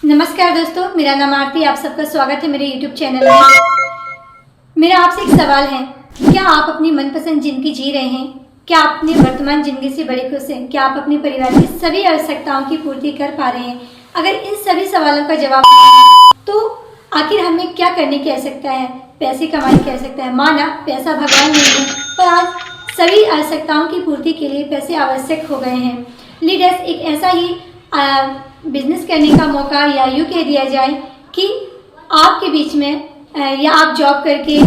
नमस्कार दोस्तों, मेरा नाम आरती। आप सबका स्वागत है मेरे YouTube चैनल में। मेरा आपसे एक सवाल है, क्या आप अपनी मनपसंद जिंदगी जी रहे हैं? क्या आप अपनी वर्तमान जिंदगी से बड़े खुश हैं? क्या आप अपने परिवार की सभी आवश्यकताओं की पूर्ति कर पा रहे हैं? अगर इन सभी सवालों का जवाब तो आखिर हमें क्या करने की आवश्यकता है? पैसे कमाने की आवश्यकता है। माना पैसा भगवान नहीं है, पर आज सभी आवश्यकताओं की पूर्ति के लिए पैसे आवश्यक हो गए हैं। लीडर्स, एक ऐसा ही बिजनेस करने का मौका या यूँ कह दिया जाए कि आपके बीच में या आप जॉब करके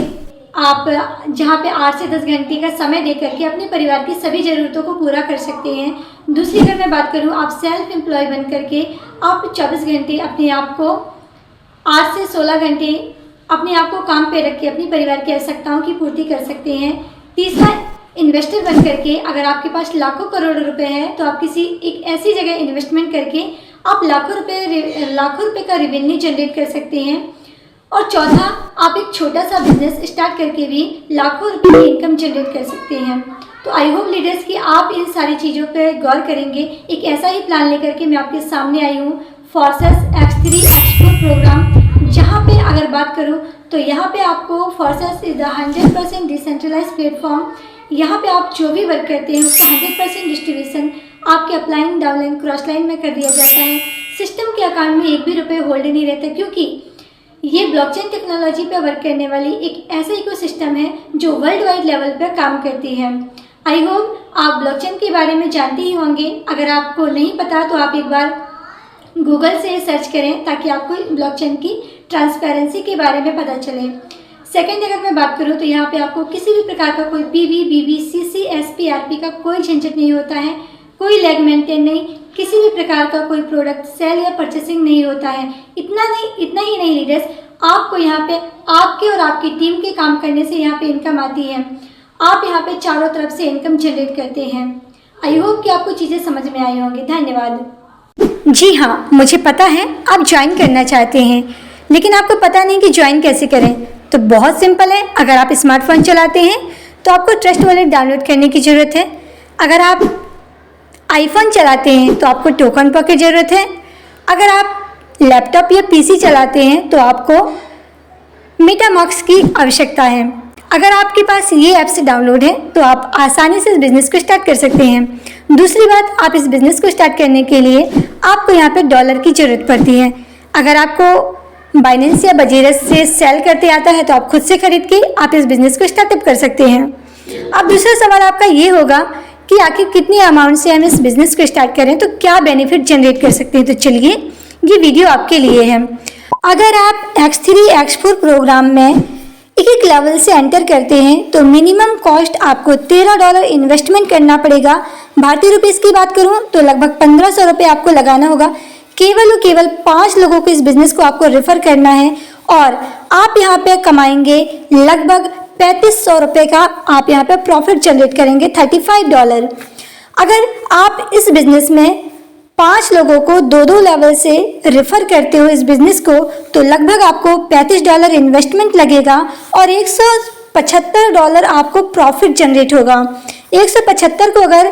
आप जहाँ पे 8 से 10 घंटे का समय दे करके अपने परिवार की सभी ज़रूरतों को पूरा कर सकते हैं। दूसरी अगर मैं बात करूँ, आप सेल्फ एम्प्लॉय बन करके आप 24 घंटे अपने आप को 8 से 16 घंटे अपने आप को काम पे रख के अपने परिवार की आवश्यकताओं की पूर्ति कर सकते हैं। तीसरा, इन्वेस्टर बन करके अगर आपके पास लाखों करोड़ों रुपए हैं तो आप किसी एक ऐसी जगह इन्वेस्टमेंट करके आप लाखों रुपए का रेवेन्यू जनरेट कर सकते हैं। और चौथा, आप एक छोटा सा बिजनेस स्टार्ट करके भी लाखों रुपए की इनकम जनरेट कर सकते हैं। तो आई होप लीडर्स कि आप इन सारी चीज़ों पर गौर करेंगे। एक ऐसा ही प्लान लेकर के मैं आपके सामने आई हूँ, फोर्सेस X3 X4 प्रोग्राम। जहाँ पे अगर बात करूँ तो यहाँ पे आपको forces is the 100% decentralize platform. यहाँ पे आप जो भी वर्क करते हैं उसका 100% डिस्ट्रीब्यूशन आपके अपलाइन, डाउनलाइन, क्रॉस लाइन में कर दिया जाता है। सिस्टम के अकाउंट में एक भी रुपये होल्ड नहीं रहता, क्योंकि ये ब्लॉकचेन टेक्नोलॉजी पे वर्क करने वाली एक ऐसा इकोसिस्टम है जो वर्ल्ड वाइड लेवल पर काम करती है। आई होप आप ब्लॉकचेन के बारे में जानते ही होंगे। अगर आपको नहीं पता तो आप एक बार गूगल से सर्च करें ताकि आपको ब्लॉकचेन की ट्रांसपेरेंसी के बारे में पता चले। सेकेंड, अगर मैं बात करूं तो यहाँ पे आपको किसी भी प्रकार का कोई PV, BV, CC, SP, RP का कोई झंझट नहीं होता है, कोई लेग मेंटेन नहीं, किसी भी प्रकार का कोई प्रोडक्ट सेल या परचेसिंग नहीं होता है। इतना ही नहीं लीडर्स, आपको यहाँ पे आपके और आपकी टीम के काम करने से यहाँ पे इनकम आती है। आप यहाँ पे चारों तरफ से इनकम जनरेट करते हैं। आई होप कि आपको चीज़ें समझ में आई होंगी। धन्यवाद। जी हाँ, मुझे पता है आप ज्वाइन करना चाहते हैं, लेकिन आपको पता नहीं कि ज्वाइन कैसे करें। तो बहुत सिंपल है। अगर आप स्मार्टफोन चलाते हैं तो आपको ट्रस्ट वॉलेट डाउनलोड करने की ज़रूरत है। अगर आप आईफोन चलाते हैं तो आपको टोकन पॉकेट की ज़रूरत है। अगर आप लैपटॉप या PC चलाते हैं तो आपको मेटामॉक्स की आवश्यकता है। अगर आपके पास ये ऐप्स डाउनलोड है तो आप आसानी से इस बिज़नेस को स्टार्ट कर सकते हैं। दूसरी बात, आप इस बिज़नेस को स्टार्ट करने के लिए आपको यहाँ पे डॉलर की ज़रूरत पड़ती है। अगर आपको बाइनेंस या बजीरस से सेल करते आता है तो आप खुद से खरीद के आप इस बिज़नेस को स्टार्टअप कर सकते हैं। अब दूसरा सवाल आपका ये होगा कि आखिर कितनी अमाउंट से हम इस बिज़नेस को स्टार्ट करें तो क्या बेनिफिट जनरेट कर सकते हैं। तो चलिए, ये वीडियो आपके लिए है। अगर आप X3 X4 प्रोग्राम में एक लेवल से एंटर करते हैं तो मिनिमम कॉस्ट आपको $13 इन्वेस्टमेंट करना पड़ेगा। भारतीय रुपीज़ की बात करूँ तो लगभग 1500 रुपये आपको लगाना होगा। केवल और केवल 5 लोगों को इस बिज़नेस को आपको रेफर करना है और आप यहाँ पे कमाएंगे लगभग 3500 रुपये का। आप यहाँ पे प्रॉफिट जनरेट करेंगे $35। अगर आप इस बिज़नेस में 5 लोगों को 2-2 लेवल से रेफर करते हो इस बिज़नेस को तो लगभग आपको $35 इन्वेस्टमेंट लगेगा और $175 आपको प्रॉफिट जनरेट होगा। 175 को अगर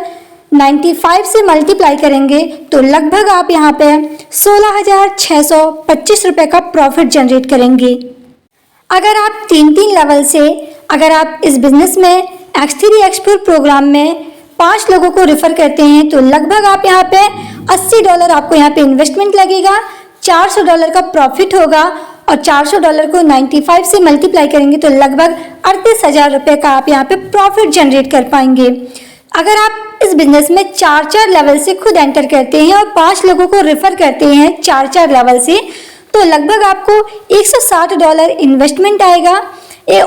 95 से मल्टीप्लाई करेंगे तो लगभग आप यहाँ पे 16,625 रुपये का प्रॉफिट जनरेट करेंगे। अगर आप 3-3 लेवल से अगर आप इस बिज़नेस में X3 X4 प्रोग्राम में 5 लोगों को रेफर करते हैं तो लगभग आप यहाँ पे $80 आपको यहाँ पे इन्वेस्टमेंट लगेगा, $400 का प्रॉफिट होगा और $400 को 95 से मल्टीप्लाई करेंगे तो लगभग 38,000 रुपये का आप यहाँ पे प्रॉफिट जनरेट कर पाएंगे। अगर आप इस बिज़नेस में 4-4 लेवल से खुद एंटर करते हैं और 5 लोगों को रेफर करते हैं 4-4 लेवल से तो लगभग आपको $160 इन्वेस्टमेंट आएगा।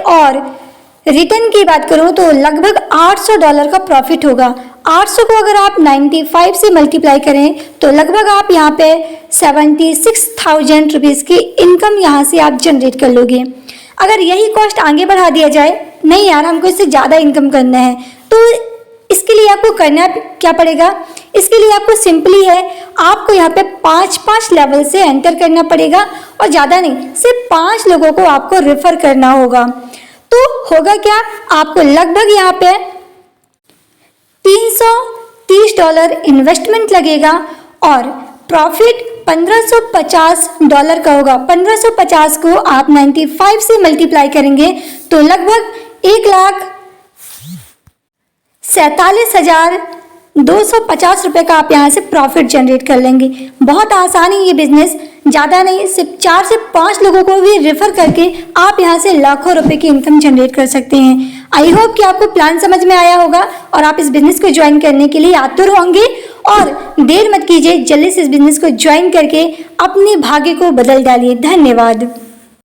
और रिटर्न की बात करूँ तो लगभग $800 का प्रॉफिट होगा। 800 को अगर आप 95 से मल्टीप्लाई करें तो लगभग आप यहाँ पे 76,000 रुपीज़ की इनकम यहाँ से आप जनरेट कर लोगे। अगर यही कॉस्ट आगे बढ़ा दिया जाए, नहीं यार हमको इससे ज़्यादा इनकम करना है, तो इसके लिए आपको करना क्या पड़ेगा? इसके लिए आपको सिंपली है, आपको यहाँ पे 5-5 लेवल से एंटर करना पड़ेगा और ज़्यादा नहीं, सिर्फ 5 लोगों को आपको रेफर करना होगा। तो होगा क्या, आपको लगभग यहाँ पे $330 इन्वेस्टमेंट लगेगा और प्रॉफिट $1550 का होगा। 1550 को आप 95 से मल्टीप्लाई करेंगे तो लगभग 1,47,250 रुपये का आप यहाँ से प्रॉफिट जनरेट कर लेंगे। बहुत आसान है ये बिजनेस, ज़्यादा नहीं, सिर्फ 4 से 5 लोगों को भी रेफर करके आप यहाँ से लाखों रुपए की इनकम जनरेट कर सकते हैं। आई होप कि आपको प्लान समझ में आया होगा और आप इस बिजनेस को ज्वाइन करने के लिए आतुर होंगे। और देर मत कीजिए, जल्दी से इस बिजनेस को ज्वाइन करके अपने भाग्य को बदल डालिए। धन्यवाद।